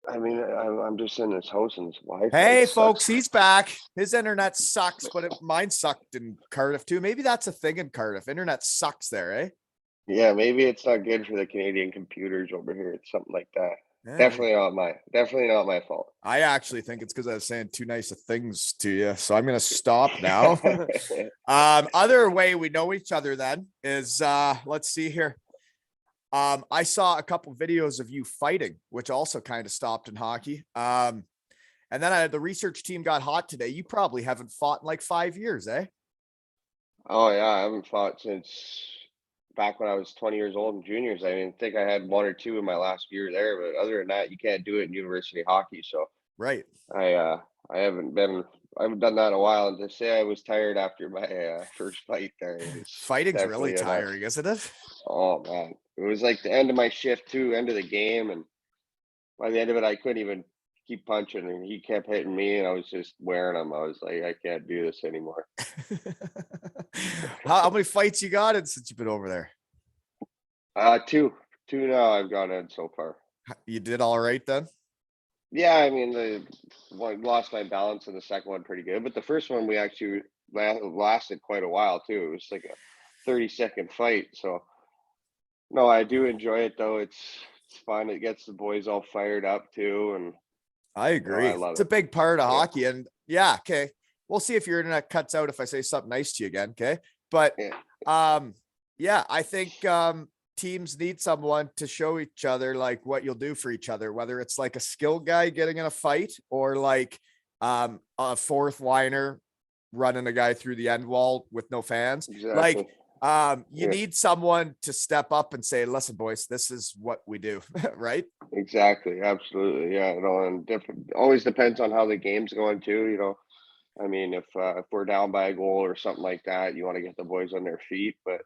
I mean, I'm just in his house and his Wi-Fi Hey, sucks. folks, he's back. His internet sucks, but mine sucked in Cardiff too. Maybe that's a thing in Cardiff. Internet sucks there, eh? Yeah, maybe it's not good for the Canadian computers over here. It's something like that. Yeah, Definitely not my fault. I actually think it's because I was saying too nice of things to you. So I'm gonna stop now. Other way we know each other then is let's see here. I saw a couple videos of you fighting, which also kind of stopped in hockey. And then the research team got hot today. You probably haven't fought in like 5 years, eh? Oh yeah, I haven't fought since back when I was 20 years old in juniors. I mean, I think I had one or two in my last year there, but other than that, you can't do it in university hockey. So Right. I haven't done that in a while. And to say I was tired after my first fight there is Fighting's really definitely enough. tiring, isn't it? Oh man, it was like the end of my shift too, end of the game, and by the end of it, I couldn't even keep punching, and he kept hitting me, and I was just wearing him. I was like, I can't do this anymore. How many fights you got in since you've been over there? Two now I've gone in so far. You did all right then? Yeah, I mean, the one lost my balance in the second one pretty good, but the first one we actually lasted quite a while too. It was like a 30-second fight. So no, I do enjoy it though. It's fun. It gets the boys all fired up too, and I agree. I love It's a it. big part of Yeah. hockey. And yeah, okay. We'll see if your internet cuts out if I say something nice to you again. Okay. But yeah, I think teams need someone to show each other like what you'll do for each other, whether it's like a skill guy getting in a fight or like a fourth liner running a guy through the end wall with no fans. Exactly. Like you need someone to step up and say, listen, boys, this is what we do. Right. Exactly. Absolutely. Yeah. And different. Always depends on how the game's going too. I mean, if we're down by a goal or something like that, you want to get the boys on their feet. But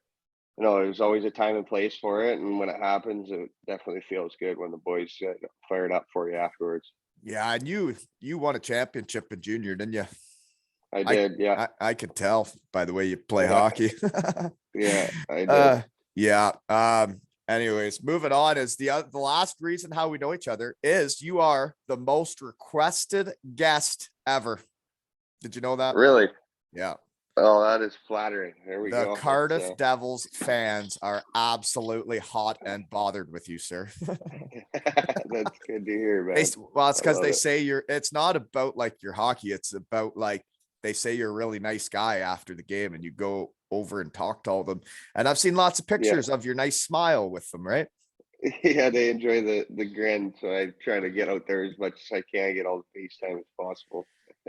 there's always a time and place for it, and when it happens, it definitely feels good when the boys get fired up for you afterwards. Yeah, and you won a championship in junior, didn't you? I did. Yeah. I could tell by the way you play hockey. Yeah, I did. Yeah. Anyways, moving on is the last reason how we know each other is you are the most requested guest ever. Did you know that? Really? Yeah. Oh, that is flattering. There we go. The Cardiff Devils fans are absolutely hot and bothered with you, sir. That's good to hear, man. It's because they say it's not about like your hockey. It's about like they say you're a really nice guy after the game and you go over and talk to all of them. And I've seen lots of pictures of your nice smile with them, right? Yeah, they enjoy the grin. So I try to get out there as much as I can, get all the FaceTime as possible.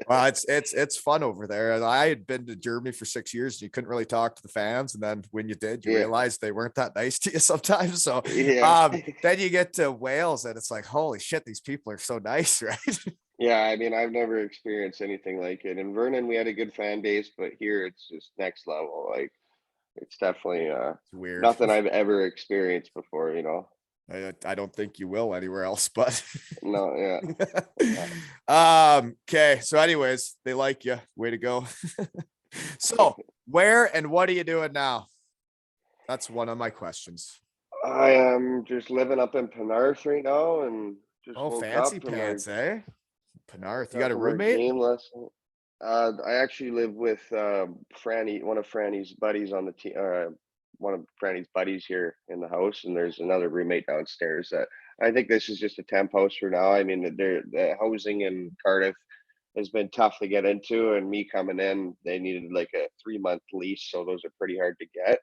Well, it's fun over there. And I had been to Germany for 6 years and you couldn't really talk to the fans. And then when you did, you realized they weren't that nice to you sometimes. So then you get to Wales and it's like, holy shit, these people are so nice, right? Yeah, I mean, I've never experienced anything like it. In Vernon, we had a good fan base, but here it's just next level. Like it's definitely it's weird. Nothing I've ever experienced before, I don't think you will anywhere else, but no, yeah. Okay. So anyways, they like you. Way to go. So where and what are you doing now? That's one of my questions. I am just living up in Penarth right now and just fancy pants, eh? Penarth. You got a roommate? Game lesson. I actually live with Franny, one of Franny's buddies on the team, one of Franny's buddies here in the house, and there's another roommate downstairs. That I think this is just a temp house for now. I mean, the housing in Cardiff has been tough to get into, and me coming in, they needed like a 3-month lease, so those are pretty hard to get.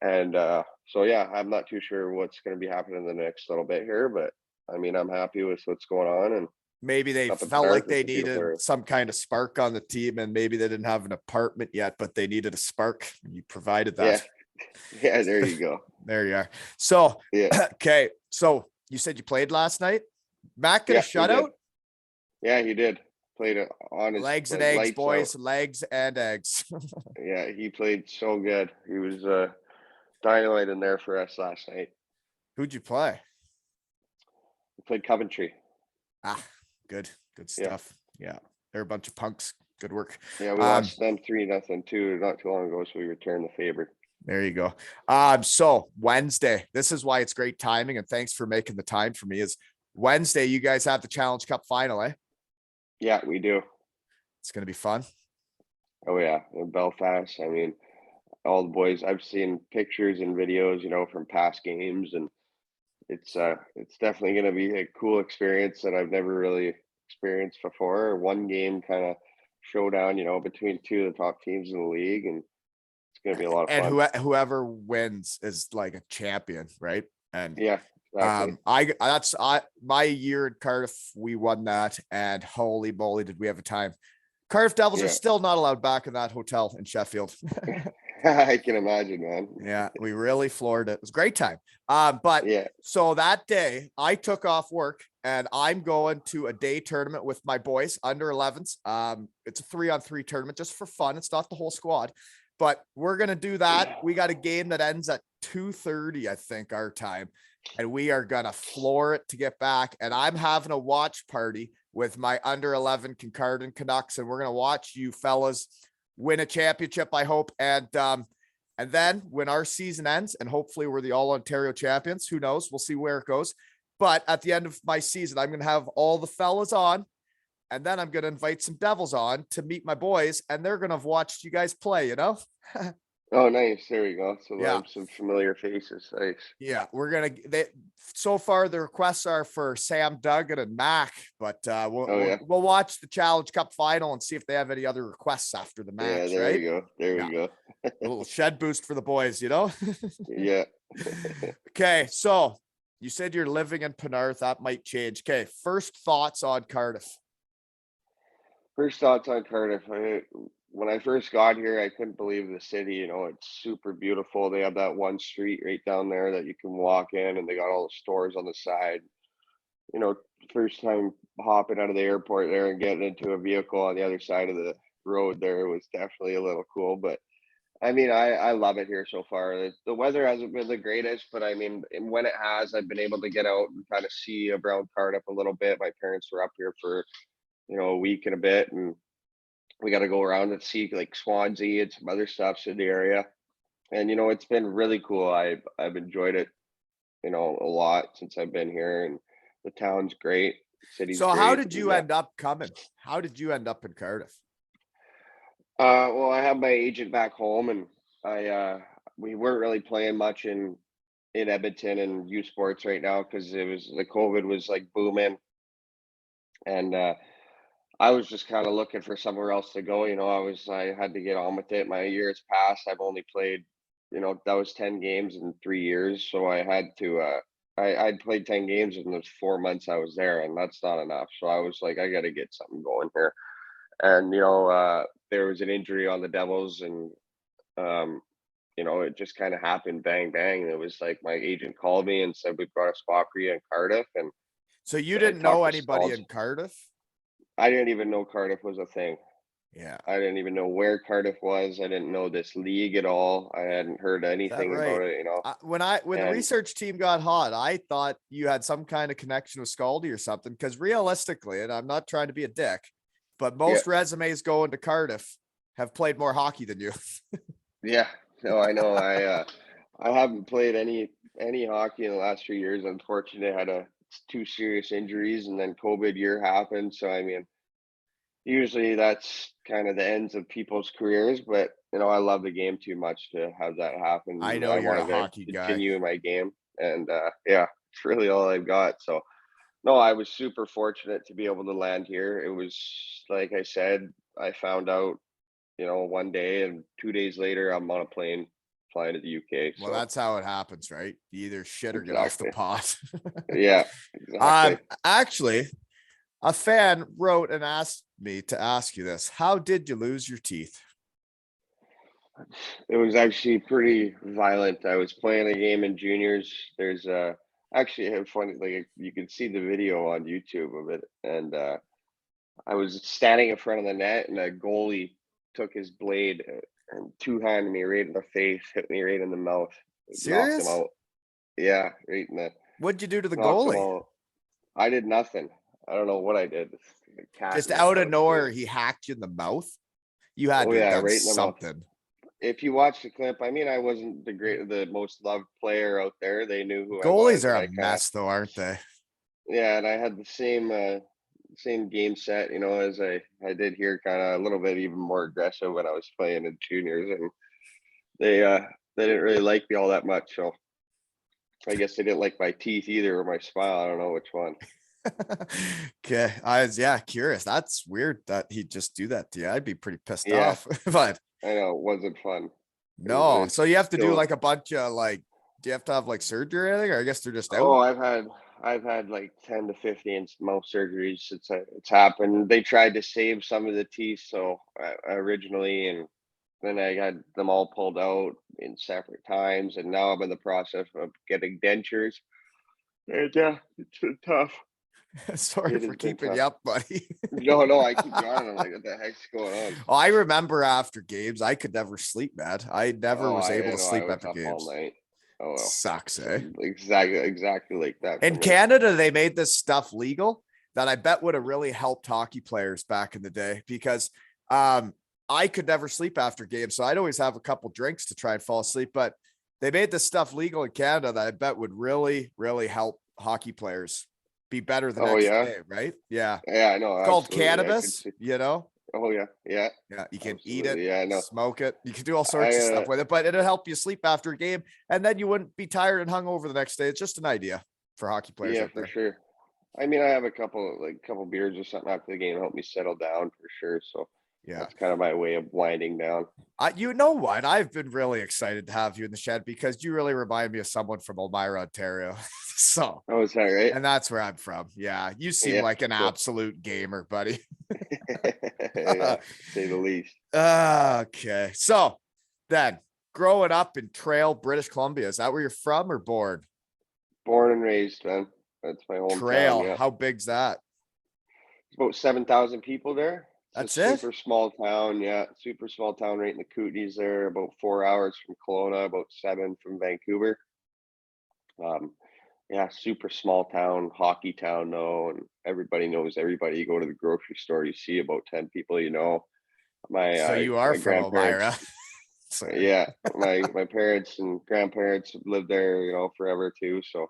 And so yeah, I'm not too sure what's going to be happening in the next little bit here, but I mean, I'm happy with what's going on. And maybe they felt like they needed some kind of spark on the team, and maybe they didn't have an apartment yet, but they needed a spark. And you provided that. Yeah, there you go. There you are. So, yeah. Okay. So you said you played last night. Matt got a shutout? Yeah, he did. Played it on his legs and eggs, boys. Legs and eggs. Yeah, he played so good. He was dynamite in there for us last night. Who'd you play? We played Coventry. Good stuff. Yeah. They're a bunch of punks. Good work. Yeah, we lost them 3-0 too, not too long ago, so we returned the favor. There you go. So Wednesday, this is why it's great timing, and thanks for making the time for me, is Wednesday, you guys have the Challenge Cup final, eh? Yeah, we do. It's going to be fun. Oh yeah, in Belfast. I mean, all the boys. I've seen pictures and videos, from past games, and it's definitely going to be a cool experience that I've never really experienced before. One game kind of showdown, between two of the top teams in the league, and it's going to be a lot of And fun. whoever wins is like a champion, right? And Yeah, exactly. my year in Cardiff, we won that, and holy moly, did we have a time. Cardiff Devils are Yeah, still not allowed back in that hotel in Sheffield. I can imagine, man. Yeah, we really floored it. It was a great time. But Yeah, so that day I took off work and I'm going to a day tournament with my boys under 11s. It's a 3-on-3 tournament just for fun. It's not the whole squad, but we're going to do that. We got a game that ends at 2:30, I think, our time, and we are going to floor it to get back. And I'm having a watch party with my under 11 Kincardine Canucks, and we're going to watch you fellas win a championship, I hope. And then when our season ends, and hopefully we're the all Ontario champions, who knows? We'll see where it goes. But at the end of my season, I'm going to have all the fellas on, and then I'm going to invite some Devils on to meet my boys, and they're going to have watched you guys play, Oh, nice. There we go. So Yeah. some familiar faces. Nice. Yeah, we're gonna. So far the requests are for Sam Duggan and Mac, but we'll watch the Challenge Cup final and see if they have any other requests after the match. Yeah, there right? we go. There we go. A little shed boost for the boys, Yeah. Okay, so you said you're living in Penarth. That might change. Okay, first thoughts on Cardiff. First thoughts on Cardiff. When I first got here, I couldn't believe the city. It's super beautiful. They have that one street right down there that you can walk in, and they got all the stores on the side. You know, First time hopping out of the airport there and getting into a vehicle on the other side of the road there was definitely a little cool. But I mean, I love it here so far. The weather hasn't been the greatest, but I mean, and when it has, I've been able to get out and kind of see around Cardiff a little bit. My parents were up here for a week and a bit, and we got to go around and see like Swansea and some other stuffs in the area. And it's been really cool. I've enjoyed it, a lot since I've been here, and the town's great. City's So great. how did you end up coming? How did you end up in Cardiff? Well, I have my agent back home, and we weren't really playing much in Edmonton and U Sports right now because it was the COVID was like booming, and I was just kind of looking for somewhere else to go. I had to get on with it. My years passed. I've only played, that was 10 games in 3 years. So I had to, I'd played 10 games in those 4 months I was there, and that's not enough. So I was like, I got to get something going here. And, there was an injury on the Devils, and, it just kind of happened bang, bang. It was like my agent called me and said, we've got a spot for you in Cardiff. And so you I didn't talked know to anybody Stalls. in Cardiff? I didn't even know Cardiff was a thing. Yeah. I didn't even know where Cardiff was. I didn't know this league at all. I hadn't heard Is that anything right? about it, When the And research team got hot, I thought you had some kind of connection with Scaldy or something. Because realistically, and I'm not trying to be a dick, but yeah, most resumes going to Cardiff have played more hockey than you. yeah. No, I know. I haven't played any hockey in the last few years. Unfortunately, I had two serious injuries, and then COVID year happened. So I mean, usually that's kind of the ends of people's careers. But I love the game too much to have that happen. I And know I you're a wanted to hockey guy. continue my game, and yeah, it's really all I've got. So no, I was super fortunate to be able to land here. It was like I said, I found out, one day, and 2 days later, I'm on a plane flying to the UK. Well, So that's how it happens, right? You either shit or get off the exactly, pot. yeah, exactly. Actually, a fan wrote and asked me to ask you this. How did you lose your teeth? It was actually pretty violent. I was playing a game in juniors. There's actually a funny, like you can see the video on YouTube of it, and I was standing in front of the net, and a goalie took his blade and two-handed me right in the face, hit me right in the mouth, knocked him Serious? out. Yeah, right in the What'd you do to the knocked him goalie? out. I did nothing. I don't know what I did. The cat Just and the out of mouse nowhere, game. he hacked you in the mouth. You had Oh to have yeah, done right in the mouth. something. If you watch the clip, I mean, I wasn't the most loved player out there. They knew who I was, Goalies are and a I kind of mess, though, aren't they? Yeah, and I had the same game set, as I did here, kind of a little bit even more aggressive when I was playing in juniors, and they didn't really like me all that much. So I guess they didn't like my teeth either or my smile. I don't know which one. Okay. I was, yeah, curious. That's weird that he'd just do that to you. I'd be pretty pissed Yeah, off. But I know it wasn't fun. no. So you have to do Still, like a bunch of like, do you have to have like surgery or anything? Or I guess they're just oh, out. I've had like 10 to 15 mouth surgeries since it's happened. They tried to save some of the teeth, so originally, and then I had them all pulled out in separate times, and now I'm in the process of getting dentures. And yeah, it's been tough. Sorry It for has been keeping tough. you up, buddy. No, no, I keep yawning. I'm like, what the heck's going on? Oh, I remember after games, I could never sleep, man. I never Oh, was I, able I to know I sleep was after up all games. night. Oh well, Sucks, so eh? exactly like that for In me. Canada, they made this stuff legal that I bet would have really helped hockey players back in the day because um, I could never sleep after games. So I'd always have a couple drinks to try and fall asleep. But they made this stuff legal in Canada that I bet would really, really help hockey players be better the Oh next yeah, day. Right. Yeah. yeah, I know It's called absolutely. I could cannabis, see. you know? Oh yeah, yeah, Yeah. You can eat it, absolutely. Yeah, I know. smoke it. You can do all sorts I of stuff with it, but it'll help you sleep after a game. And then you wouldn't be tired and hungover the next day. It's just an idea for hockey players Yeah, out for there. sure. I mean, I have a couple beers or something after the game to help me settle down for sure. So Yeah. that's kind of my way of winding down. You know what? I've been really excited to have you in the shed because you really remind me of someone from Elmira, Ontario. So, Oh, is that right? and that's where I'm from. Yeah. You seem Yeah, like an cool. absolute gamer, buddy. Yeah, to say the least. Okay. So then growing up in Trail, British Columbia, is that where you're from or born? Born and raised, man. That's my hometown. Trail. Yeah, How big's that? it's about 7,000 people there. It's a That's it? super small town. Yeah, super small town right in the Kootenays there. About 4 hours from Kelowna, about 7 from Vancouver. Um, yeah, super small town, hockey town though, and everybody knows everybody. You go to the grocery store, you see about 10 people you know. My So you are my from grandparents, Elmira. Sorry. yeah, my parents and grandparents have lived there, forever too. So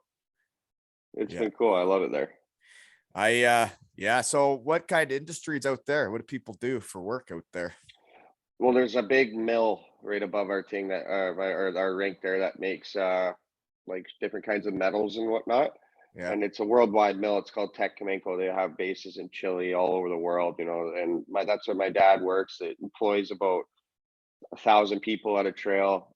it's Yeah. been cool. I love it there. Yeah. So what kind of industries out there? What do people do for work out there? Well, there's a big mill right above our thing that our rink there that makes like different kinds of metals and whatnot. Yeah. And it's a worldwide mill. It's called Tech Kamenko. They have bases in Chile, all over the world, and that's where my dad works. It employs about 1,000 people at a trail.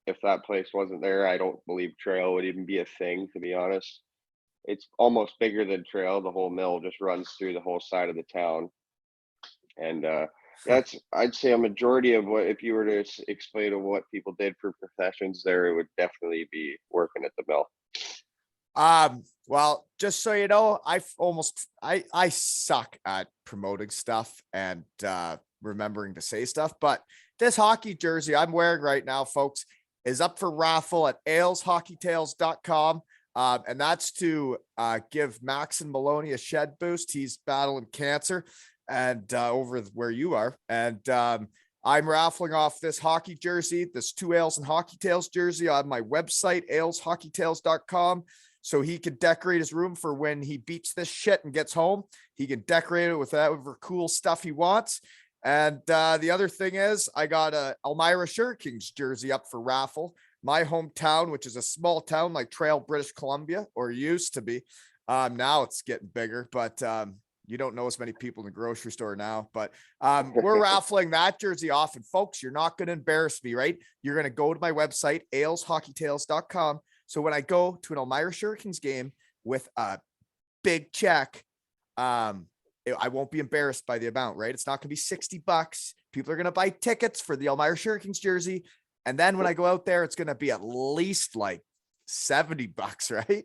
If that place wasn't there, I don't believe trail would even be a thing, to be honest. It's almost bigger than trail. The whole mill just runs through the whole side of the town. And Huh. that's, I'd say, a majority of what, if you were to explain of what people did for professions there, it would definitely be working at the mill. Well, just so you know, I suck at promoting stuff and remembering to say stuff, but this hockey jersey I'm wearing right now, folks, is up for raffle at aleshockeytales.com. And that's to give Max and Maloney a shed boost. He's battling cancer and over where you are. And I'm raffling off this hockey jersey, this two Ales and Hockey Tales jersey on my website, aleshockeytales.com. So he could decorate his room for when he beats this shit and gets home. He can decorate it with whatever cool stuff he wants. And the other thing is, I got a Elmira Kings jersey up for raffle. My hometown, which is a small town like Trail, British Columbia, or used to be. Now it's getting bigger, but you don't know as many people in the grocery store now. But we're raffling that jersey off. And folks, you're not going to embarrass me, right? You're going to go to my website, aleshockeytales.com. So when I go to an Elmira Kings game with a big check, I won't be embarrassed by the amount, right? It's not going to be $60. People are going to buy tickets for the Elmira Kings jersey. And then when I go out there, it's going to be at least like $70, right?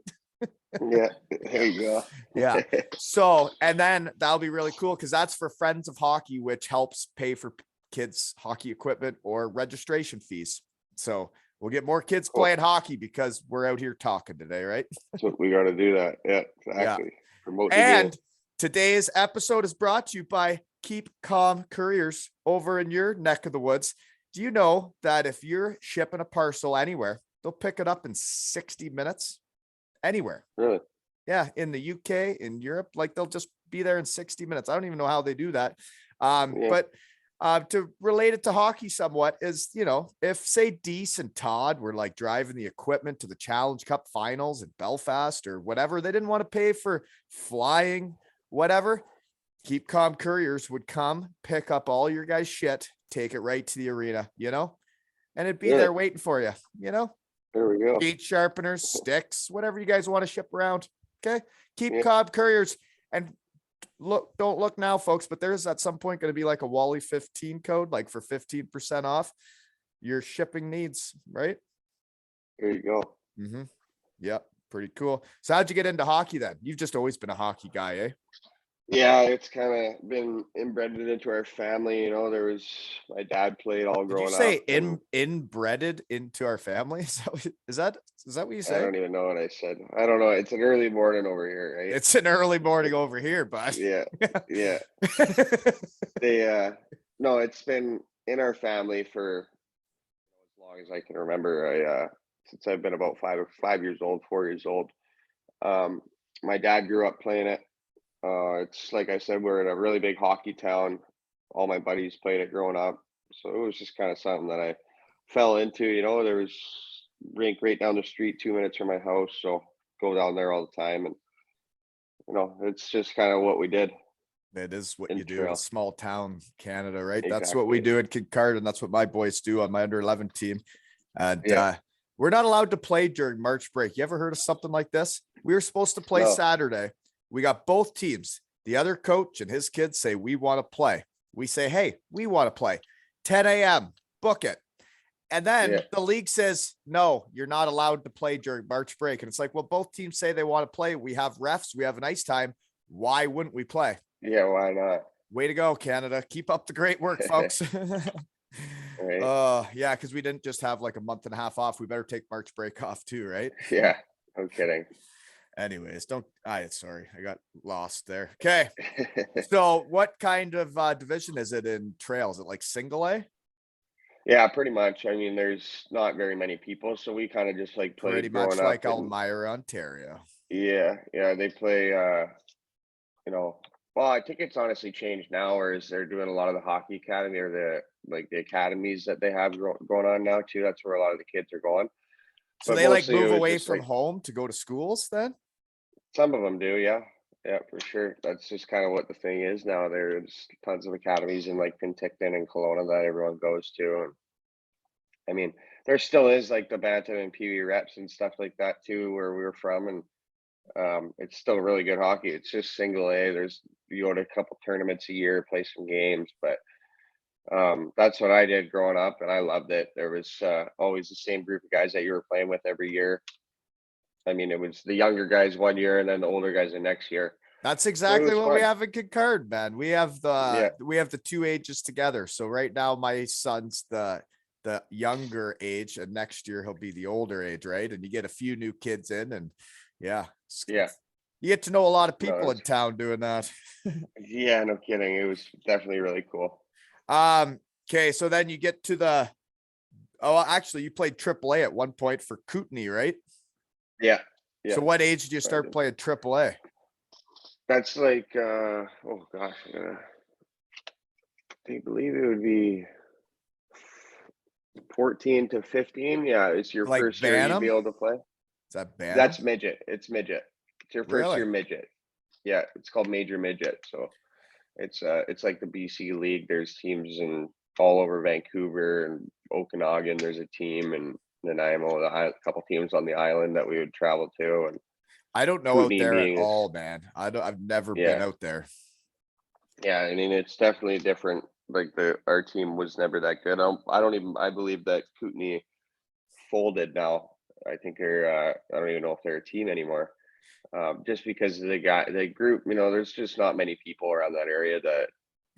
Yeah, there you go. Yeah. So, and then that'll be really cool because that's for Friends of Hockey, which helps pay for kids' hockey equipment or registration fees. So we'll get more kids Cool. playing hockey because we're out here talking today, right? So we got to do that. Yeah, Yeah. exactly. Promote the game. And today's episode is brought to you by Keep Calm Couriers over in your neck of the woods. Do you know that if you're shipping a parcel anywhere, they'll pick it up in 60 minutes? Anywhere. Really? Yeah, in the UK, in Europe, like they'll just be there in 60 minutes. I don't even know how they do that. Yeah, But to relate it to hockey somewhat is, if say Deese and Todd were like driving the equipment to the Challenge Cup finals in Belfast or whatever, they didn't want to pay for flying, whatever. Keep Calm Couriers would come, pick up all your guys' shit, take it right to the arena, and it'd be yeah. there waiting for you, There we go. heat sharpeners, sticks, whatever you guys want to ship around. Okay. Keep Yeah, Cobb Couriers. And don't look now, folks, but there's at some point going to be like a Wally 15 code, like for 15% off your shipping needs, right? there you go. Mm-hmm. Yep. Pretty cool. So how'd you get into hockey then? You've just always been a hockey guy, eh? Yeah, it's kind of been inbred into our family. There was my dad played all Did you growing say up, and inbreaded into our family? Is that what you I say? don't even know what I said. I don't know. It's an early morning over here, right? It's an early morning over here, but Yeah, yeah. They no, it's been in our family for as long as I can remember. I since I've been about 5 years old, 4 years old. Um, my dad grew up playing it. It's like I said, we're in a really big hockey town. All my buddies played it growing up, so it was just kind of something that I fell into. There was rink right down the street, 2 minutes from my house, so go down there all the time, and it's just kind of what we did That is what in you do in a trail. small town, Canada, right? That's what we Exactly. do in Kincardine. That's what my boys do on my under 11 team. And Yeah. we're not allowed to play during March break. You ever heard of something like this? We were supposed to play No. Saturday. We got both teams. The other coach and his kids say, we want to play. We say, hey, we want to play. 10 a.m. Book it. And Yeah. then the league says, no, you're not allowed to play during March break. And it's like, well, both teams say they want to play. We have refs. We have an ice time. Why wouldn't we play? Yeah. Why not? Way to go, Canada. Keep up the great work, folks. Right. Yeah, because we didn't just have like a month and a half off. We better take March break off too, right? Yeah. I'm kidding. Anyways, sorry, I got lost there. Okay. So what kind of division is it in trail? Is it like single A? Yeah, pretty much. I mean, there's not very many people, so we kind of just like Pretty played much growing up, like and Elmira, Ontario. yeah, they play. You know, well, I think it's honestly changed now, whereas they're doing a lot of the hockey academy or the academies that they have going on now too. That's where a lot of the kids are going. So But they like mostly it move was away just from like home to go to schools then? some of them do, yeah, yeah, for sure. That's just kind of what the thing is now. There's tons of academies in like Penticton and Kelowna that everyone goes to, and I mean, there still is like the Bantam and Pee Wee reps and stuff like that too, where we were from, and it's still really good hockey. It's just single A. You go to a couple tournaments a year, play some games, but that's what I did growing up, and I loved it. There was always the same group of guys that you were playing with every year. I mean, it was the younger guys one year, and then the older guys the next year. That's So it exactly was what we fun. have in Concard, man. Yeah, We have the two ages together. So right now my son's the younger age, and next year he'll be the older age, right? And you get a few new kids in, and yeah, yeah. you get to know a lot of No, people in town doing that. yeah, no kidding. It was definitely really cool. Okay, so then you get to the actually you played AAA at one point for Kootenay, right? Yeah, yeah. So what age did you I start did. playing AAA? That's like, oh gosh, I believe it would be 14 to 15. Yeah, it's your Like first year you'd be Bantam? able to play. Is that Bantam? That's midget. It's midget. It's your first Really? year midget. Yeah, it's called major midget. So it's like the BC league. There's teams in all over Vancouver and Okanagan. There's a team and Nanaimo, a couple teams on the island that we would travel to, and I don't know out Kootenay there at being is all, man. I've never been yeah, out there. yeah. I mean, it's definitely different. Like our team was never that good. I believe that Kootenay folded now. I think they're I don't even know if they're a team anymore. Just because the group, there's just not many people around that area that,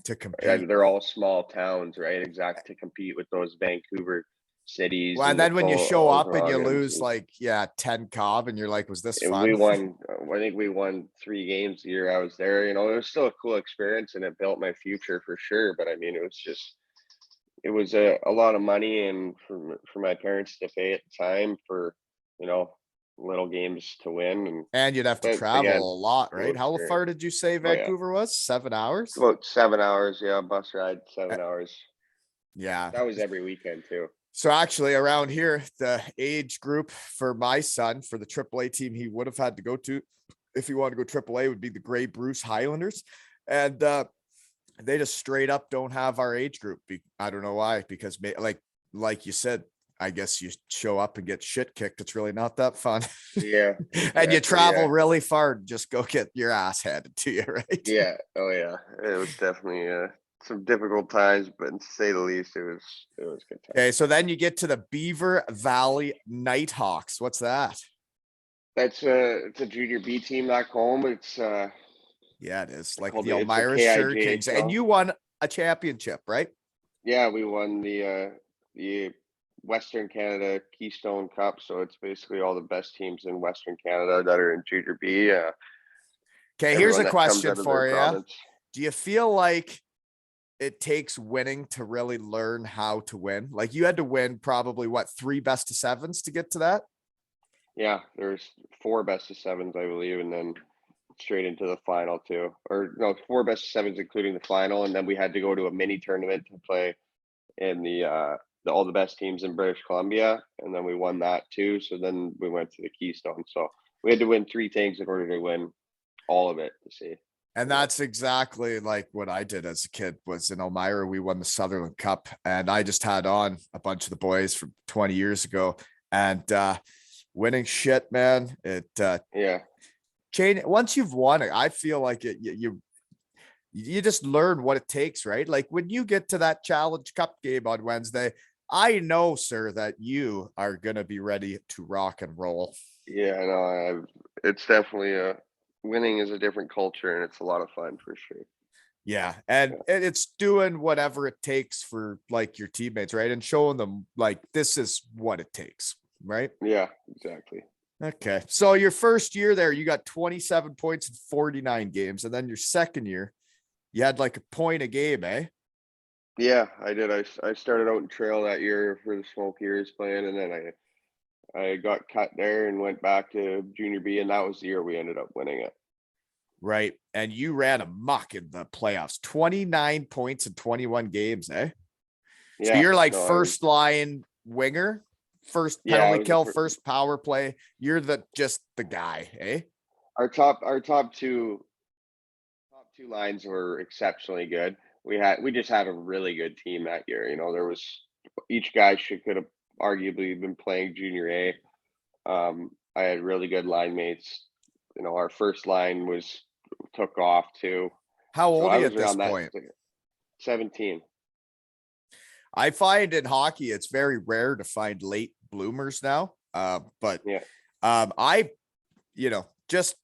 To and compete. they're all small towns, right? Exact to compete with those Vancouver cities Well, and and the then when you show up and you Okanagans. lose like, yeah, 10 cob and you're like, was this And we fun? won. I think we won 3 games the year I was there. It was still a cool experience, and it built my future for sure. But I mean, it was a lot of money, and for my parents to pay at the time for, you know, little games to win. And you'd have to But again, travel a lot, full right? How far experience. did you say Oh yeah, Vancouver was? 7 hours? about 7 hours. Yeah, bus ride, Uh, 7 hours. Yeah. That was every weekend too. So actually around here, the age group for my son for the AAA team he would have had to go to if he wanted to go AAA would be the Grey Bruce Highlanders. And they just straight up don't have our age group. I don't know why, because like you said, I guess you show up and get shit kicked. It's really not that fun. Yeah, And you exactly. travel Yeah, really far to just go get your ass handed to you, right? yeah. Oh yeah. It was definitely some difficult times, but to say the least, it was good times. Okay, so then you get to the Beaver Valley Nighthawks. What's that? That's it's a junior B team back home. Yeah, it is like Called the it's a Elmira Kings, and KIJHL. you won a championship, right? Yeah, we won the Western Canada Keystone Cup, so it's basically all the best teams in Western Canada that are in junior B. Okay, here's Everyone a that comes question out of their for you. province. Do you feel like it takes winning to really learn how to win? Like you had to win probably what, 3 best of 7s to get to that? Yeah, there's 4 best of 7s, I believe, and then straight into the final too. Or no, 4 best of 7s including the final, and then we had to go to a mini tournament to play in the all the best teams in British Columbia, and then we won that too. So then we went to the Keystone. So we had to win 3 things in order to win all of it to see. And that's exactly like what I did as a kid was in Elmira. We won the Sutherland Cup and I just had on a bunch of the boys from 20 years ago and winning shit, man. It Yeah. change once you've won it. I feel like you just learn what it takes, right? Like when you get to that Challenge Cup game on Wednesday, I know, sir, that you are going to be ready to rock and roll. Yeah, I know. It's definitely winning is a different culture, and it's a lot of fun for sure. Yeah. And it's doing whatever it takes for like your teammates, right? And showing them like this is what it takes, right? Yeah, exactly. Okay. So your first year there, you got 27 points in 49 games. And then your second year, you had like a point a game, eh? Yeah, I did. I started out in trail that year for the Smoke Years playing, and then I got cut there and went back to junior B, and that was the year we ended up winning it. Right. And you ran amok in the playoffs, 29 points in 21 games, eh? So Yeah, you're like no, first line winger, first I penalty was the kill, first power play. You're just the guy, eh? our top two lines were exceptionally good. We just had a really good team that year. There was each guy could have arguably been playing junior A. I had really good line mates. Our first line took off too. How So old I are you was at this around that point? 17. I find in hockey, it's very rare to find late bloomers now. But Yeah. I, just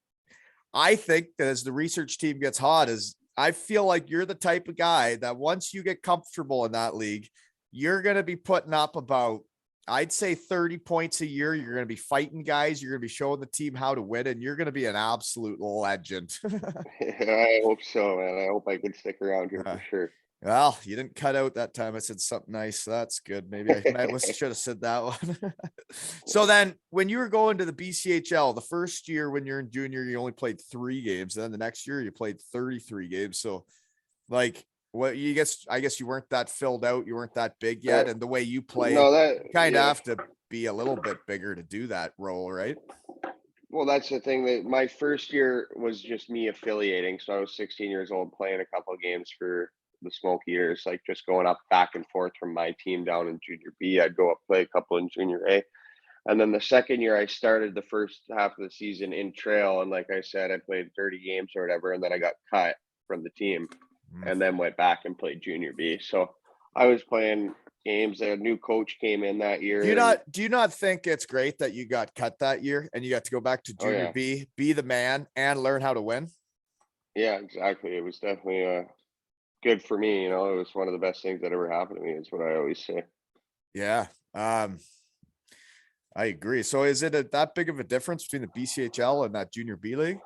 I think that as the research team gets hot, I feel like you're the type of guy that once you get comfortable in that league, you're going to be putting up about, I'd say 30 points a year. You're going to be fighting guys. You're going to be showing the team how to win, and you're going to be an absolute legend. I hope so, man. I hope I can stick around here for sure. Well, you didn't cut out that time. I said something nice. So that's good. Maybe I should have said that one. So then when you were going to the BCHL, the first year when you're in junior, you only played 3 games. Then the next year you played 33 games. So like I guess you weren't that filled out. You weren't that big yet. And the way you play, No, you kind of have to be a little bit bigger to do that role, right? well, that's the thing, that my first year was just me affiliating. So I was 16 years old playing a couple of games for the Smoke Eaters, like just going up back and forth from my team down in junior B. I'd go up play a couple in junior A. And then the second year I started the first half of the season in trail. And like I said, I played 30 games or whatever. And then I got cut from the team and then went back and played junior B. So I was playing games. A new coach came in that year. Do you not think it's great that you got cut that year and you got to go back to junior B, be the man and learn how to win? Yeah, exactly. It was definitely good for me. It was one of the best things that ever happened to me, is what I always say. Yeah. I agree. So is it that big of a difference between the BCHL and that junior B league?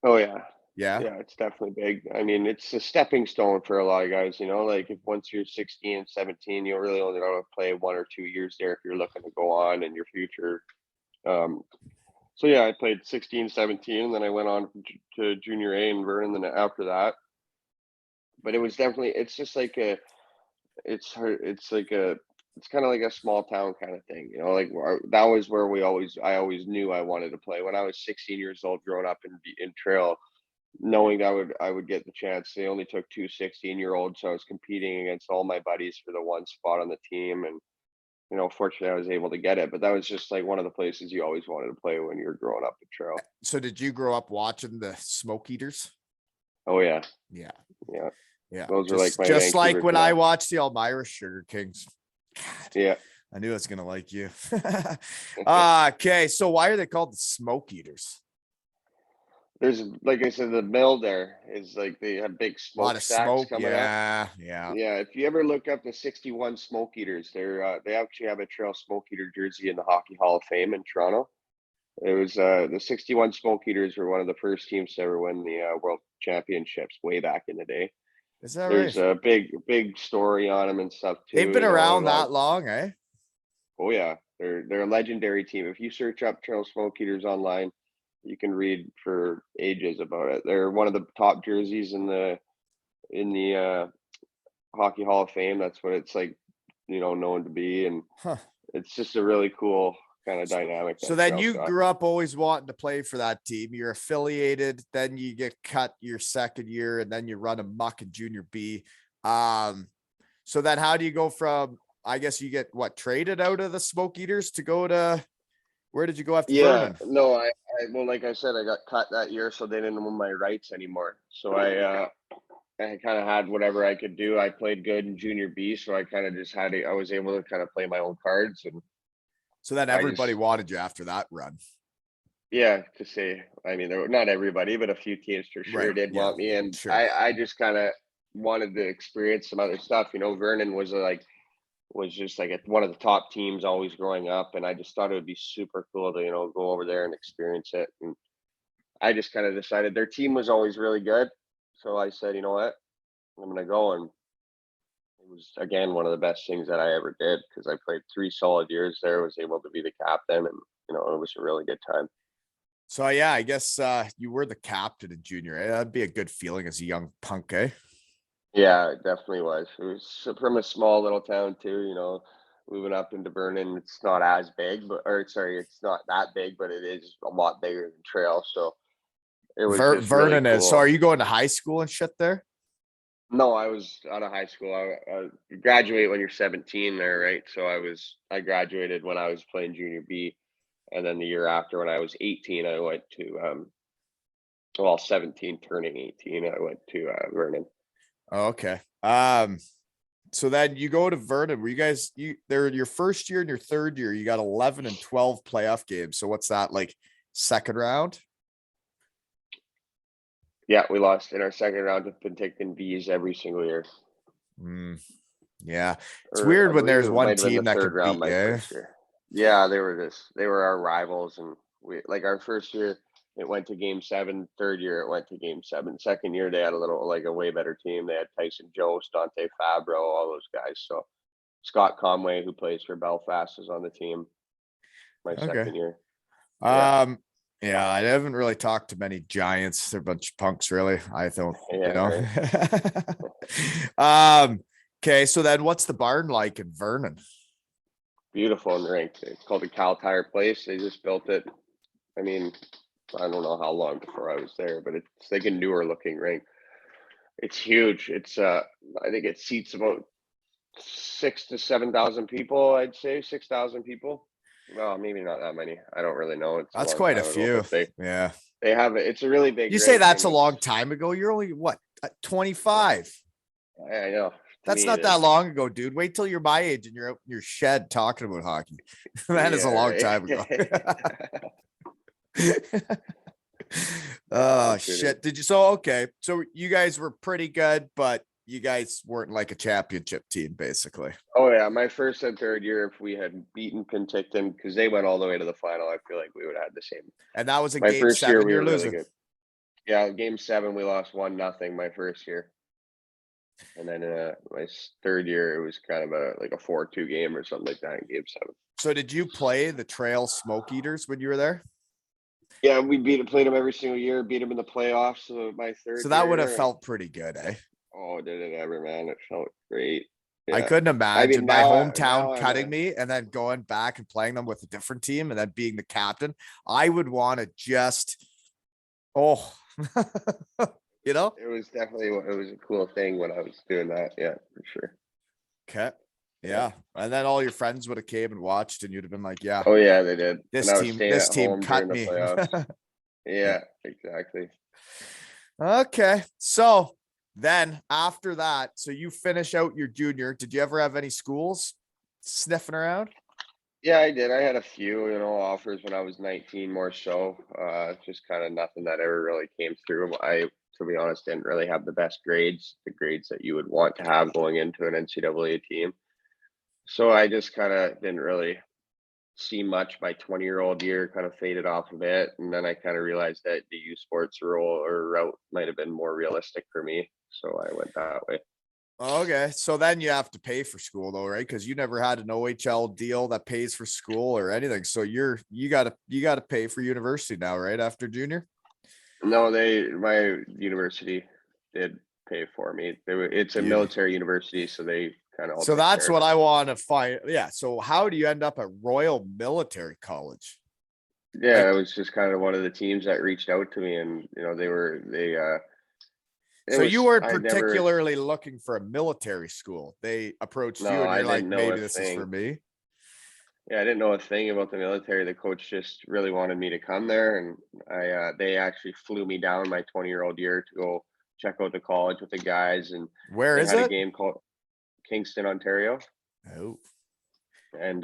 Oh yeah. Yeah. Yeah, it's definitely big. I mean, it's a stepping stone for a lot of guys, like if once you're 16 and 17, you really only know how to play 1 or 2 years there if you're looking to go on in your future. So yeah, I played 16, 17, and then I went on to junior A in Vernon. Then after that, but it was definitely it's just like a it's like a it's kind of like a small town kind of thing, you know. Like that was where I always knew I wanted to play when I was 16 years old, growing up in trail, knowing I would get the chance. They only took two 16-year-olds, so I was competing against all my buddies for the one spot on the team, and fortunately, I was able to get it. But that was just like one of the places you always wanted to play when you're growing up in trail. So did you grow up watching the Smoke Eaters? Oh yeah, Yeah. yeah. Yeah. Those are like my Just like Vancouver when I Canucks. watched the Elmira Sugar Kings. God, Yeah. I knew I was gonna like you. Okay. So why are they called the Smoke Eaters? There's like I said, the mill there is like they have big A lot of smokestacks smoke. coming up. Yeah. Yeah. Yeah, if you ever look up the 61 Smoke Eaters, they actually have a trail Smoke Eater jersey in the Hockey Hall of Fame in Toronto. It was the 61 Smoke Eaters were one of the first teams to ever win the World Championships way back in the day. Is that There's right? a big story on them and stuff They've too. been around that long, eh? Oh yeah, they're a legendary team. If you search up Trail Smoke Eaters online, you can read for ages about it. They're one of the top jerseys in the Hockey Hall of Fame. That's what it's like, known to be, and Huh. it's just a really cool kind of dynamic So that then Trail's you got. grew up always wanting to play for that team. You're affiliated, then you get cut your second year, and then you run amok in junior B. So then how do you go from, I guess you get what, traded out of the Smoke Eaters to go to, where did you go after Yeah, Vernon? no, well, like I said, I got cut that year, so they didn't own my rights anymore. So I kind of had whatever I could do. I played good in junior B, so I kind of just I was able to kind of play my own cards, and So then I everybody just, wanted you after that run. yeah, to say, I mean, there were not everybody, but a few teams for sure Right. did Yeah. want me, and Sure. I just kind of wanted to experience some other stuff. Vernon was just like one of the top teams always growing up, and I just thought it would be super cool to go over there and experience it. And I just kind of decided their team was always really good, so I said, you know what, I'm gonna go, and it was again one of the best things that I ever did because I played 3 solid years there, was able to be the captain, and it was a really good time. So yeah, I guess you were the captain in junior. That'd be a good feeling as a young punk, eh? Yeah, it definitely was. It was from a small little town too, moving up into Vernon. It's not as big, or sorry, it's not that big, but it is a lot bigger than Trail. So it was just really Vernon is. So cool. are you going to high school and shit there? No, I was out of high school. You graduate when you're 17 there, right? So I graduated when I was playing junior B, and then the year after, when I was 18, I went to 17 turning 18, I went to Vernon. Oh, okay. So then you go to Vernon. Were you guys they're your first year and your third year, you got 11 and 12 playoff games. So what's that, like second round? Yeah, we lost in our second round to Penticton Bees every single year. Mm, yeah. It's Or weird I when believe there's it one might have been team the that third can round beat my you. first year. Yeah, they were our rivals, and we like our first year it went to game 7, third year it went to game 7. Second year they had a way better team. They had Tyson Jost, Dante Fabro, all those guys. So Scott Conway, who plays for Belfast, is on the team my Okay. second year. Yeah. Um, yeah, I haven't really talked to many Giants. They're a bunch of punks, really. I don't, Yeah, right. Okay, so then what's the barn like in Vernon? Beautiful and ranked. It's called the Cal Tire Place. They just built it. I mean, I don't know how long before I was there, but it's like a newer looking rink. It's huge. I think it seats about 6 to 7,000 people. I'd say 6,000 people. Well, maybe not that many. I don't really know. It's a That's long quite a time ago, few. but they Yeah. they have it. It's a really big You say rink, that's and a it's long time ago. You're only what, 25? I know. To That's me, it not that is. long ago, dude. Wait till you're my age and you're out in your shed talking about hockey. That is a Yeah, long right. time ago. No, Oh I'm kidding. shit. Did you so okay. So you guys were pretty good, but you guys weren't like a championship team, basically. Oh yeah, my first and third year, if we had beaten Penticton, because they went all the way to the final, I feel like we would have had the same. And that was in My game first year, 7 we you're were really losing. good. Yeah, game 7, we lost 1-0 my first year. And then my third year, it was kind of like a 4-2 game or something like that in game 7. So did you play the Trail Smoke Eaters when you were there? Yeah, we played them every single year, beat them in the playoffs. So my So third that would have year, and felt pretty good, eh? oh, did it ever, man? It felt great. I Yeah. couldn't I mean, imagine my now hometown I'm cutting a, me and then going back and playing them with a different team and then being the captain. I would want to just, oh, you know? it was definitely, it was a cool thing when I was doing that. Yeah, for sure. Okay. Yeah. Yeah. And then all your friends would have came and watched and you'd have been like, yeah, Oh yeah, they did. And this I was team, staying this at team home during cut the me. playoffs. Yeah. Yeah, exactly. Okay. So then after that, so you finish out your junior. Did you ever have any schools sniffing around? Yeah, I did. I had a few, offers when I was 19 more so. Just kind of nothing that ever really came through. To be honest, didn't really have the best grades, the grades that you would want to have going into an NCAA team. So I just kind of didn't really see much. My 20-year-old year kind of faded off a bit. And then I kind of realized that the U Sports role or route might have been more realistic for me. So I went that way. Okay. So then you have to pay for school though, right? Because you never had an OHL deal that pays for school or anything. So you gotta pay for university now, right? After junior. No, my university did pay for me. It's a Beauty. military university, so they kind of all So take that's care of what it. I want to find. Yeah. So how do you end up at Royal Military College? Yeah, Like, it was just kind of one of the teams that reached out to me, and it so you was weren't I never particularly looking for a military school. They approached you no, and I you're like, didn't know maybe a this is for thing. me. Yeah, I didn't know a thing about the military. The coach just really wanted me to come there, and they actually flew me down my 20-year-old year to go check out the college with the guys, and Where they is had a it? game called Kingston, Ontario, Oh, and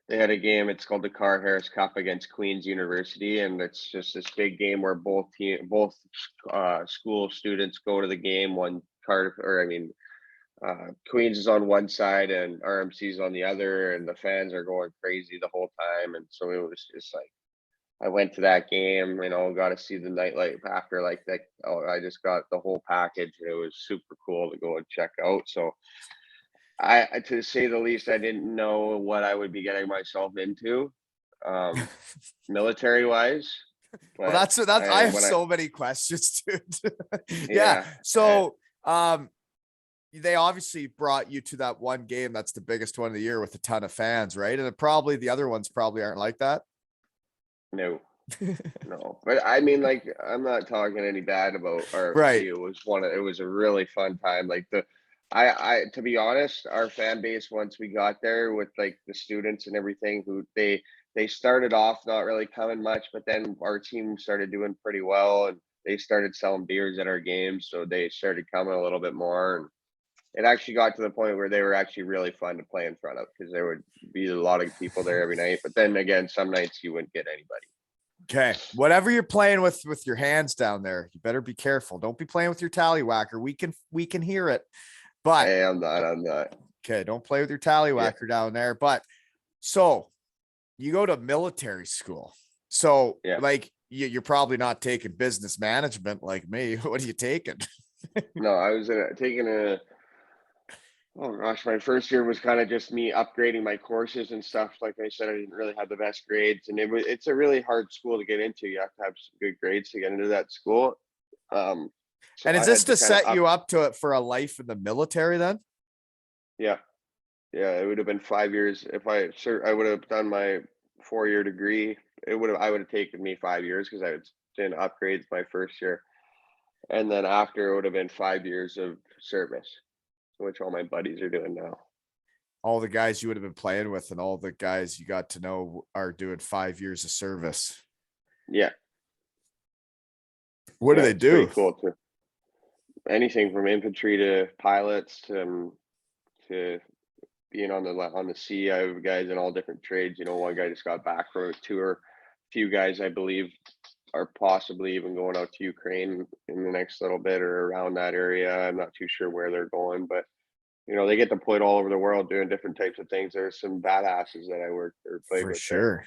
they had a game. It's called the Carr Harris Cup against Queen's University, and it's just this big game where both school students go to the game. One Cardiff, or I mean, Queens is on one side and RMC is on the other, and the fans are going crazy the whole time. And so it was just like I went to that game, got to see the nightlife after like that. Oh, I just got the whole package, and it was super cool to go and check out. So to say the least, I didn't know what I would be getting myself into, um, military wise. well, But that's I I have when I so many questions, dude. Yeah. yeah, So they obviously brought you to that one game that's the biggest one of the year with a ton of fans, right? And probably the other ones probably aren't like that. no. No, but I mean, like, I'm not talking any bad about Right. RFC. It was a really fun time. Like to be honest, our fan base, once we got there with like the students and everything, who they started off not really coming much, but then our team started doing pretty well, and they started selling beers at our games. So they started coming a little bit more. And it actually got to the point where they were actually really fun to play in front of, because there would be a lot of people there every night. But then again, some nights you wouldn't get anybody. Okay. Whatever you're playing with your hands down there, you better be careful. Don't be playing with your tallywhacker. We can hear it. But Hey, I'm not. okay, don't play with your Yeah. tallywhacker down there. But so you go to military school. So Yeah. like you're probably not taking business management like me. What are you taking? No, I was taking oh gosh, my first year was kind of just me upgrading my courses and stuff. Like I said, I didn't really have the best grades, and it's a really hard school to get into. You have to have some good grades to get into that school. Um, so And is I this had to to kind of set you up to it for a life in the military then? yeah, yeah. It would have been 5 years if I would have done my 4-year degree. I would have taken me 5 years because I was doing upgrades my first year, and then after it would have been 5 years of service, which all my buddies are doing now. All the guys you would have been playing with and all the guys you got to know are doing 5 years of service. Yeah, What do yeah, they it's pretty do? cool too. Anything from infantry to pilots to being on the sea. I have guys in all different trades. One guy just got back from a tour. A few guys, I believe, are possibly even going out to Ukraine in the next little bit or around that area. I'm not too sure where they're going, but they get deployed all over the world doing different types of things. There's some badasses that I worked or played For with there. sure.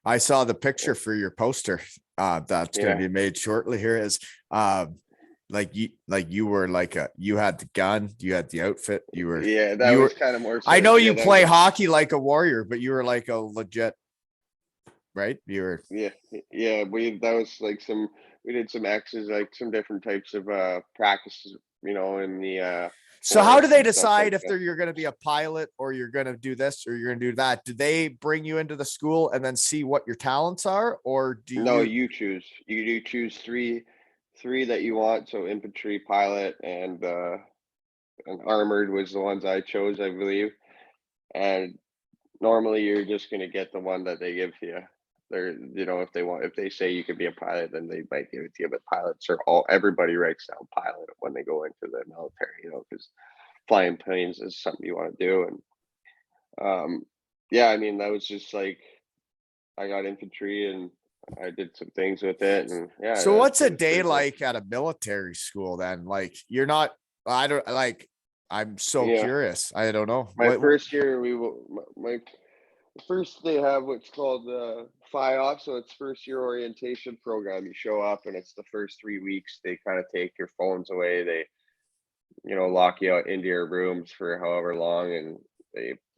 I saw the Yeah, picture for your poster. That's going to yeah, be made shortly here is like you were you had the gun, you had the outfit, yeah. That you was were kind of more I so. know Yeah, you that was play hockey like a warrior, but you were like a legit, right? You were. Yeah, yeah. That was like we did some X's, like some different types of practices, in the So how do forest they and stuff decide like if that. you're going to be a pilot or you're going to do this or you're going to do that? Do they bring you into the school and then see what your talents are, or do No, you? you choose. You do choose three that you want. So infantry, pilot, and armored was the ones I chose, I believe. And normally you're just gonna get the one that they give to you. They're, if they say you could be a pilot, then they might give it to you. But pilots are everybody writes down pilot when they go into the military, because flying planes is something you want to do. And yeah, I mean, that was just like I got infantry and I did some things with it, and yeah, So what's a it was day pretty cool. like at a military school then? Like you're not. I don't like. I'm so Yeah, curious. I don't know. my first year my first they have what's called FIOP, so it's first year orientation program. You show up and it's the first 3 weeks. They kind of take your phones away. They lock you out into your rooms for however long, and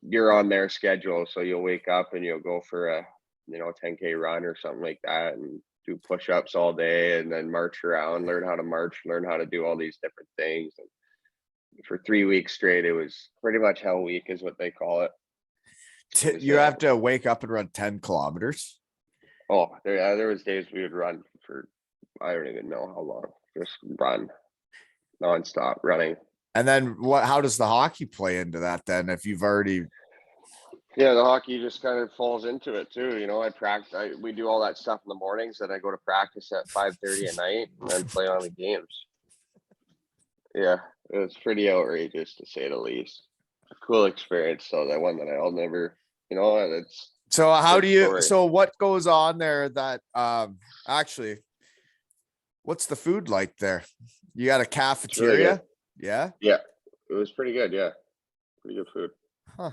you're on their schedule. So you'll wake up and you'll go for a 10K run or something like that, and do push-ups all day, and then march around, learn how to march, learn how to do all these different things. And for 3 weeks straight, it was pretty much hell week, is what they call it. It was You have to wake up and run 10 kilometers. oh, there was days we would run for I don't even know how long, just run nonstop running. And then how does the hockey play into that then? If you've already. Yeah, the hockey just kind of falls into it too. I practice. We do all that stuff in the mornings. Then I go to practice at 5:30 at night, and then play on the games. Yeah, it was pretty outrageous to say the least. A cool experience, though. That one that I'll never. It's So how good do you, story. so what goes on there that, actually, what's the food like there? You got a It's really good. cafeteria? Yeah. Yeah, it was pretty good. Yeah, pretty good food. Huh.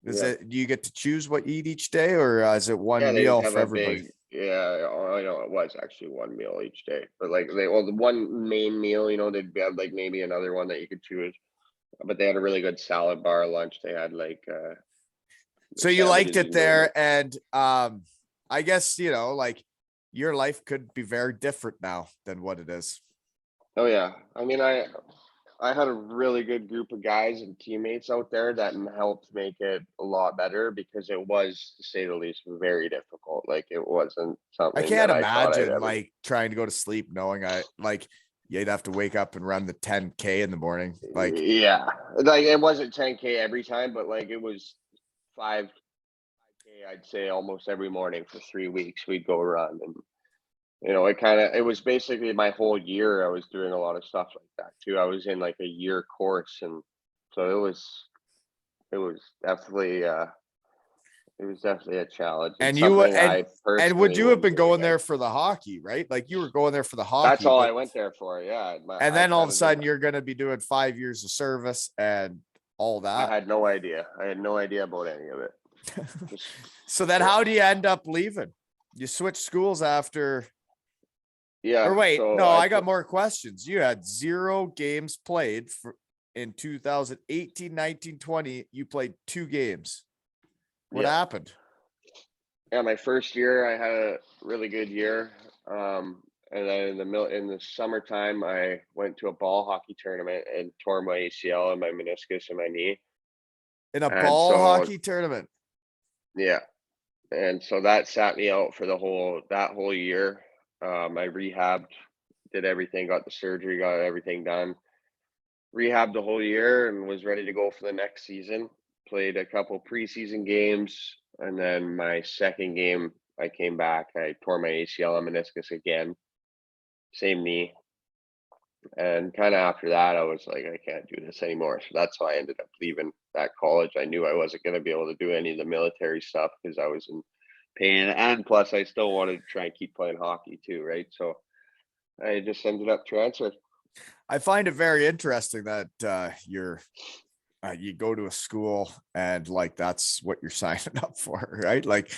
Yeah. Do you get to choose what you eat each day, or is it one Yeah, they just meal have for a everybody? big, yeah, I know it was actually one meal each day, but like the one main meal, they'd have like maybe another one that you could choose, but they had a really good salad bar lunch. They had like So you liked sandwiches it you name it. there. And, I guess, like your life could be very different now than what it is. Oh yeah, I mean, I had a really good group of guys and teammates out there that helped make it a lot better, because it was, to say the least, very difficult. Like it wasn't I something can't that I thought I'd imagine ever. like trying to go to sleep knowing you'd have to wake up and run the 10K in the morning. Like, Yeah, like it wasn't 10K every time, but like it was 5K. I'd say almost every morning for 3 weeks we'd go run, and it was basically my whole year. I was doing a lot of stuff like that too. I was in like a year course, and so it was definitely a challenge, and and you, something I and would personally you have wouldn't been do going again. there for the hockey, right? Like you were going there for the That's hockey, all but I went there for. Yeah, and I then all of kind a of didn't. sudden you're going to be doing 5 years of service and all I that. had no idea. I had no idea about any of it. Just So then yeah, how do you end up leaving? You switch schools after, yeah. or wait, So no, I got more questions. You had 0 games played in 2018, 19, 20. You played 2 games. What Yeah, happened? yeah. My first year, I had a really good year. And then in the summertime, I went to a ball hockey tournament and tore my ACL and my meniscus and my knee. In a And ball so hockey tournament? yeah, and so that sat me out for that whole year. I rehabbed, did everything, got the surgery, got everything done, rehabbed the whole year, and was ready to go for the next season. Played a couple preseason games, and then my second game, I came back. I tore my ACL and meniscus again, same knee, and kind of after that, I was like, I can't do this anymore. So that's why I ended up leaving that college. I knew I wasn't going to be able to do any of the military stuff because I was in pain, and plus, I still wanted to try and keep playing hockey too, right? So I just ended up transferring. I find it very interesting that you go to a school and like that's what you're signing up for, right? Like,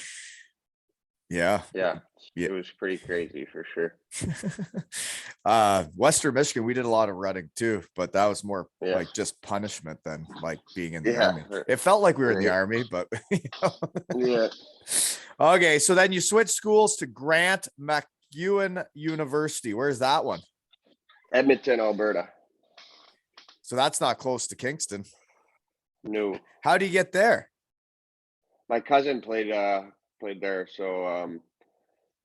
yeah. Yeah, Yeah. It was pretty crazy for sure. Western Michigan, we did a lot of running too, but that was more Yeah. like just punishment than like being in the Yeah. army. It felt like we were in the Right. army, but you know. Yeah. Okay, so then you switch schools to Grant MacEwan University. Where's that one? Edmonton, Alberta. So that's not close to Kingston. No. How do you get there? My cousin played there, so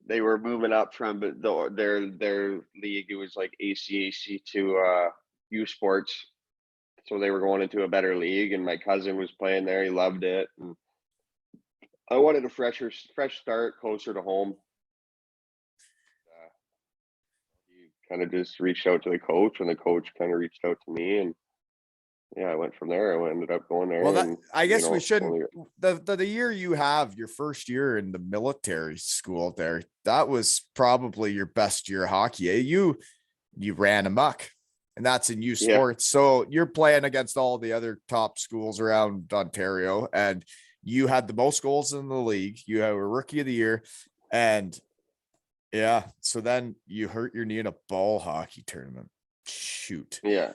they were moving up from their league. It was like ACAC to U Sports, so they were going into a better league. And my cousin was playing there. He loved it. And I wanted a fresh start, closer to home. He kind of just reached out to the coach, and the coach kind of reached out to me, and yeah, I went from there. I ended up going there. Well, that and I guess we shouldn't. only, The year you have your first year in the military school there, that was probably your best year of hockey. You ran amok, and that's in U yeah, Sports. So you're playing against all the other top schools around Ontario, and you had the most goals in the league. You have a rookie of the year, and yeah. So then you hurt your knee in a ball hockey tournament. Shoot. yeah,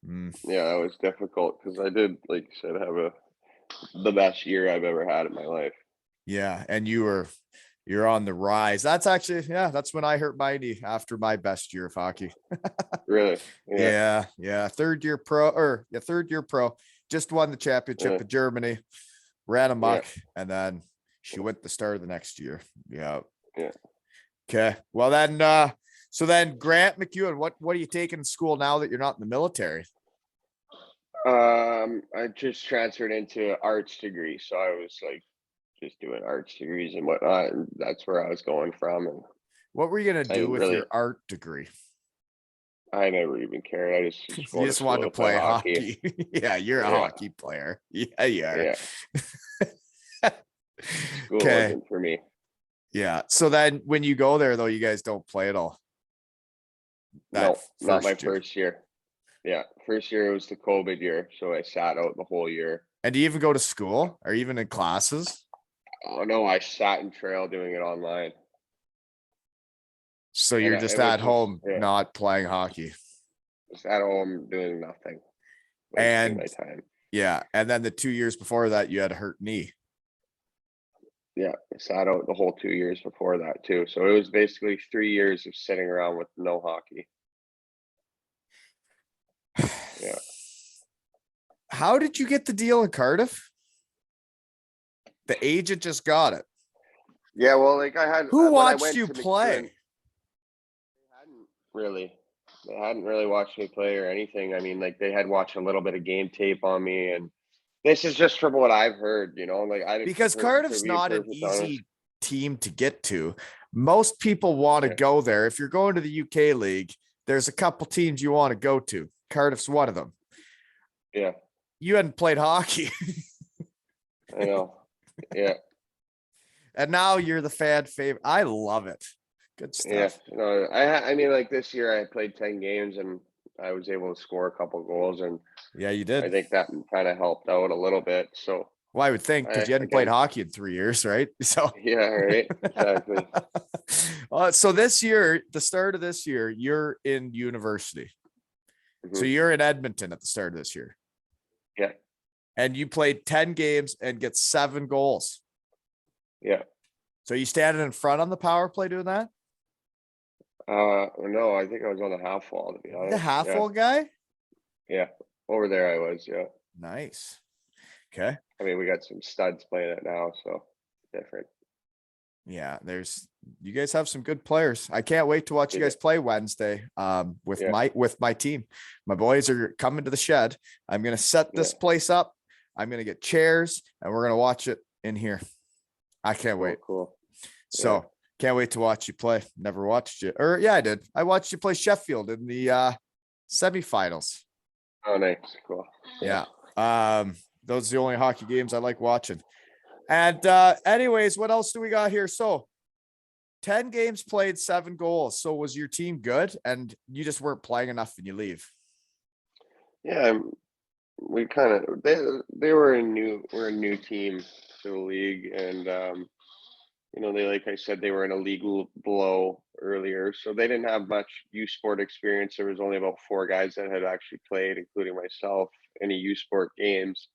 Mm. yeah. That was difficult because I did, like you said, have the best year I've ever had in my life. Yeah, and you're on the rise. That's actually, yeah, that's when I hurt my knee after my best year of hockey. Really? Yeah. Yeah. Third year pro, just won the championship Uh, in Germany, ran yeah. amok, and then she went the start of the next year. Yeah. Yeah. Okay. Well then so then Grant MacEwan, what are you taking in school now that you're not in the military? I just transferred into arts degree, so I was like just doing arts degrees and whatnot, and that's where I was going from. And What were you gonna I do didn't with really, your art degree? I never even cared. I just You go to just wanted school to to play play hockey. hockey. Yeah, you're a Yeah. hockey player. Yeah, you are. Yeah. School Okay. wasn't for me. Yeah. So then when you go there though, you guys don't play at all that No, not my first year. first year. Yeah. First year it was the COVID year, so I sat out the whole year. And do you even go to school or even in classes? Oh no, I sat in trail doing it online. So And you're just at which was, home yeah, not playing hockey. just at home doing nothing, wasting my And time. yeah, and then the 2 years before that you had a hurt knee. Yeah, I sat out the whole 2 years before that too. So it was basically 3 years of sitting around with no hockey. Yeah. How did you get the deal in Cardiff? The agent just got it. Yeah, well, like I had Who when I watched went you to play? really they hadn't really watched me play or anything. I mean, like they had watched a little bit of game tape on me, and this is just from what I've heard, like I didn't Because to Cardiff's be not an perfect honest. easy team to get to. Most people want to Yeah. go there. If you're going to the UK league, there's a couple teams you want to go to. Cardiff's one of them. Yeah, You hadn't played hockey. I know. Yeah. And now you're the fan favorite. I love it. Good Yeah, stuff. no, I mean, like this year I played 10 games and I was able to score a couple goals, and Yeah, you I did. think that kind of helped out a little bit. So Well, I would think because I you hadn't played again, hockey in 3 years, right? So, yeah, right, exactly. So this year, the start of this year, you're in university. So Hmm. you're in Edmonton at the start of this year. Yeah, And you played 10 games and get 7 goals. yeah. So you standing in front on the power play doing that? No, I think I was on the half wall to be The honest. half Yeah, wall guy? yeah. Over there I was. Yeah. Nice. Okay. I mean, we got some studs playing it now, so different. Yeah, you guys have some good players. I can't wait to watch you Yeah, guys play Wednesday with yeah, my team. My boys are coming to the shed. I'm going to set this yeah. place up. I'm going to get chairs and we're going to watch it in here. I can't Cool, wait. cool. Yeah. So, can't wait to watch you play. Never watched you. Or yeah, I did. I watched you play Sheffield in the semifinals. Oh, nice, cool. Yeah. Those are the only hockey games I like watching. And anyways, what else do we got here? So 10 games played, 7 goals. So was your team good and you just weren't playing enough and you leave? Yeah, we kind of we're a new team to the league, and they, like I said, they were in a league below earlier, so they didn't have much U sport experience. There was only about 4 guys that had actually played, including myself, any U sport games.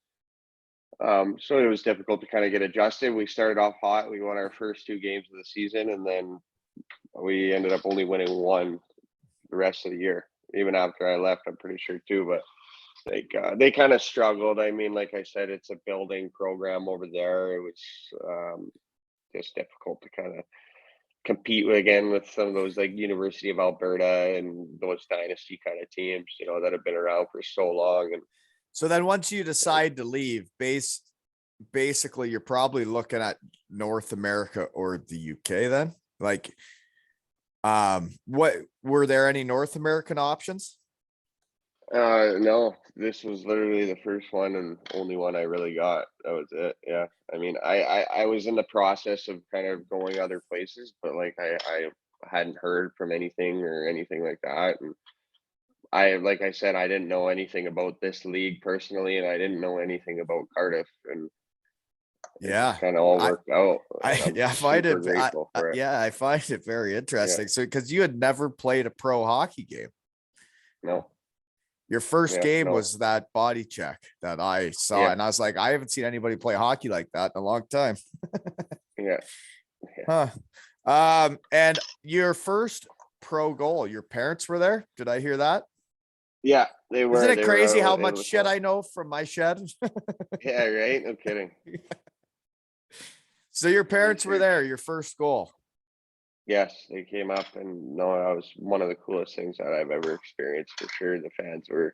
So it was difficult to kind of get adjusted. We started off hot. We won our first 2 games of the season, and then we ended up only winning one the rest of the year. Even after I left, I'm pretty sure too. But they kind of struggled. I mean, like I said, it's a building program over there. It was just difficult to kind of compete again with some of those like University of Alberta and those dynasty kind of teams, that have been around for so long. And So then once you decide to leave, basically you're probably looking at North America or the UK then. Like, what were there any North American options? no, this was literally the first one and only one I really got. That was it. Yeah. I mean, I was in the process of kind of going other places, but like I hadn't heard from anything or anything like that. And like I said, I didn't know anything about this league personally, and I didn't know anything about Cardiff, and it Yeah. just kind of all I, worked out. And I'm I find super it, grateful for it. yeah, I find it very Yeah. interesting. So, because you had never played a pro hockey game. No. Your first Yeah. game No. was that body check that I saw, Yeah. and I was like, I haven't seen anybody play hockey like that in a long time. Yeah. Huh. And your first pro goal, your parents were there. Did I hear that? Yeah. They were. Isn't it They were crazy how it much was shit I know from my shed? Yeah. Right. No kidding. So your For parents were sure. there, your first goal. Yes, they came up, and no, that was one of the coolest things that I've ever experienced for sure. The fans were,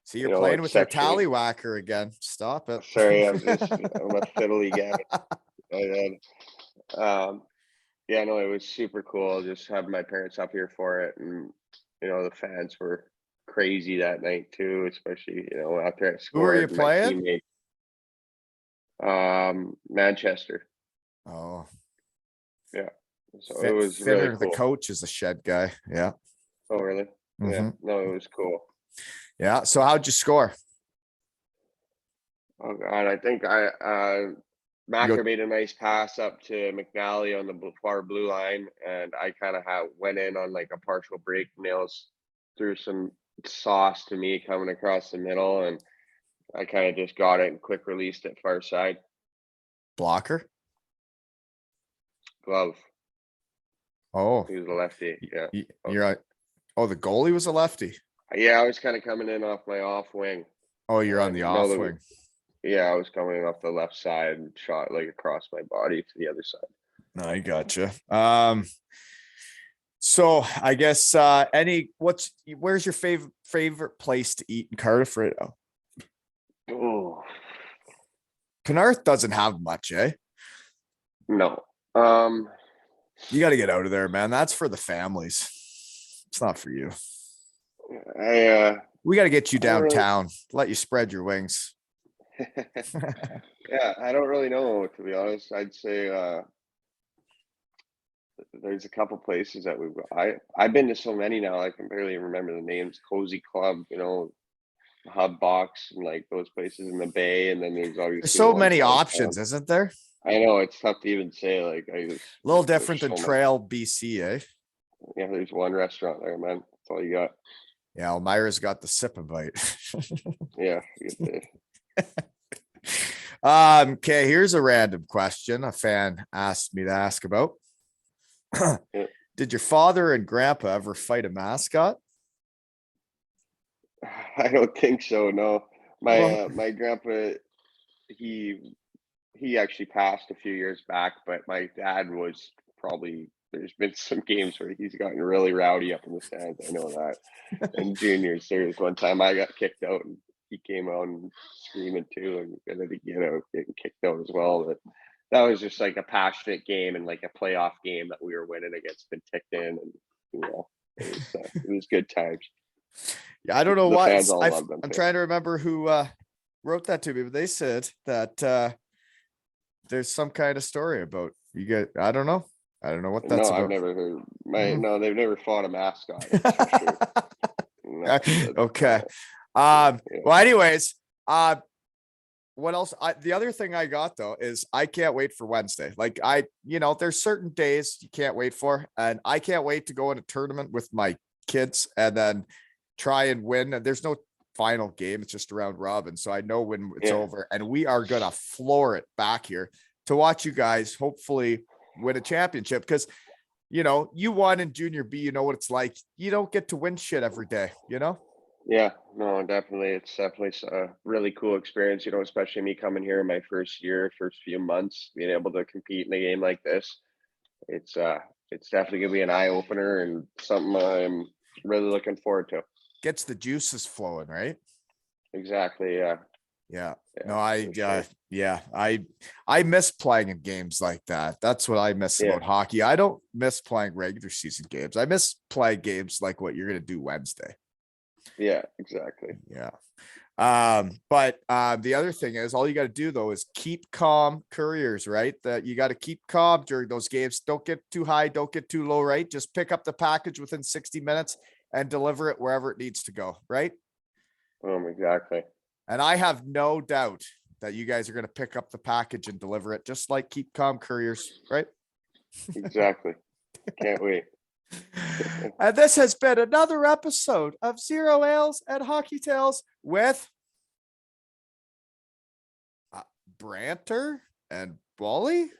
So you're playing with your exceptionally. tallywhacker again. Stop it. Sorry, I'm a fiddly guy. Um, yeah, no, it was super cool. Just having my parents up here for it, and the fans were crazy that night too, especially after I Who are you scored and my playing? teammate, Manchester. Oh, Yeah, so it was really Finner, the cool. coach, is a shed guy. Yeah. Oh, really? Yeah, Mhm. no, it was cool. Yeah. So how'd you score? Oh God, I think You Macker go, made a nice pass up to McNally on the far blue line, and I kind of went in on like a partial break. Nails threw some sauce to me coming across the middle, and I kind of just got it and quick released it far side blocker. glove. Oh, He was a lefty. Yeah. you're right. Oh, the goalie was a lefty. Yeah, I was kind of coming in off my off wing. Oh, you're on the off wing. Yeah, I was coming in off the left side and shot like across my body to the other side. I gotcha. So I guess where's your favorite place to eat in Cardiff right now? Oh Penarth doesn't have much, eh? no. You got to get out of there, man. That's for the families. It's not for you. We got to get you I don't really. downtown. Let you spread your wings. Yeah, I don't really know, to be honest. I'd say there's a couple places that I've been to so many now I can barely remember the names. Cozy Club, Hub Box, and like those places in the Bay, and then there's There's obviously the so ones many downtown. options, isn't there? I know it's tough to even say. Like A little there's different than so many. Trail BC, eh? Yeah, there's one restaurant there, man. That's all you got. Yeah, Elmira's got the sip and bite. Yeah, you get Okay, here's a random question a fan asked me to ask about. yeah. Did your father and grandpa ever fight a mascot? I don't think so. No, Well, my grandpa, he he actually passed a few years back, but my dad was probably. There's been some games where he's gotten really rowdy up in the stands. I know that. And juniors, there was one time I got kicked out, and he came out and screaming too, and I think getting kicked out as well. But that was just like a passionate game and like a playoff game that we were winning against Penticton, and it was good times. yeah, I don't know The what fans all loved them I'm too. trying to remember who wrote that to me, but they said that there's some kind of story about you get. I don't know. I don't know what that's No, I've about. never heard. Mhm. No, they've never fought a mascot. That's for sure. No, Okay. yeah, Well, anyways, what else? The other thing I got though is I can't wait for Wednesday. Like there's certain days you can't wait for, and I can't wait to go in a tournament with my kids and then try and win. And there's no final game; it's just a round robin. So I know when it's over, and we are gonna floor it back here to watch you guys hopefully win a championship because. You won in junior B, you know what it's like. You don't get to win shit every day, Yeah, no, definitely. It's definitely a really cool experience, especially me coming here in my first year, first few months, being able to compete in a game like this. It's definitely gonna be an eye opener and something I'm really looking forward to. Gets the juices flowing, right? Exactly. Yeah. Yeah. Yeah. No, Sure. yeah, I miss playing in games like that. That's what I miss Yeah. about hockey. I don't miss playing regular season games. I miss playing games like what you're gonna do Wednesday. Yeah. Exactly. Yeah. But the other thing is all you got to do though is keep calm, couriers, right? That you got to keep calm during those games. Don't get too high, don't get too low, right? Just pick up the package within 60 minutes and deliver it wherever it needs to go, right? Exactly. And I have no doubt that you guys are going to pick up the package and deliver it just like keep calm couriers, right? Exactly. Can't wait. And this has been another episode of Zero Ales and Hockey Tales with Branter and Wally.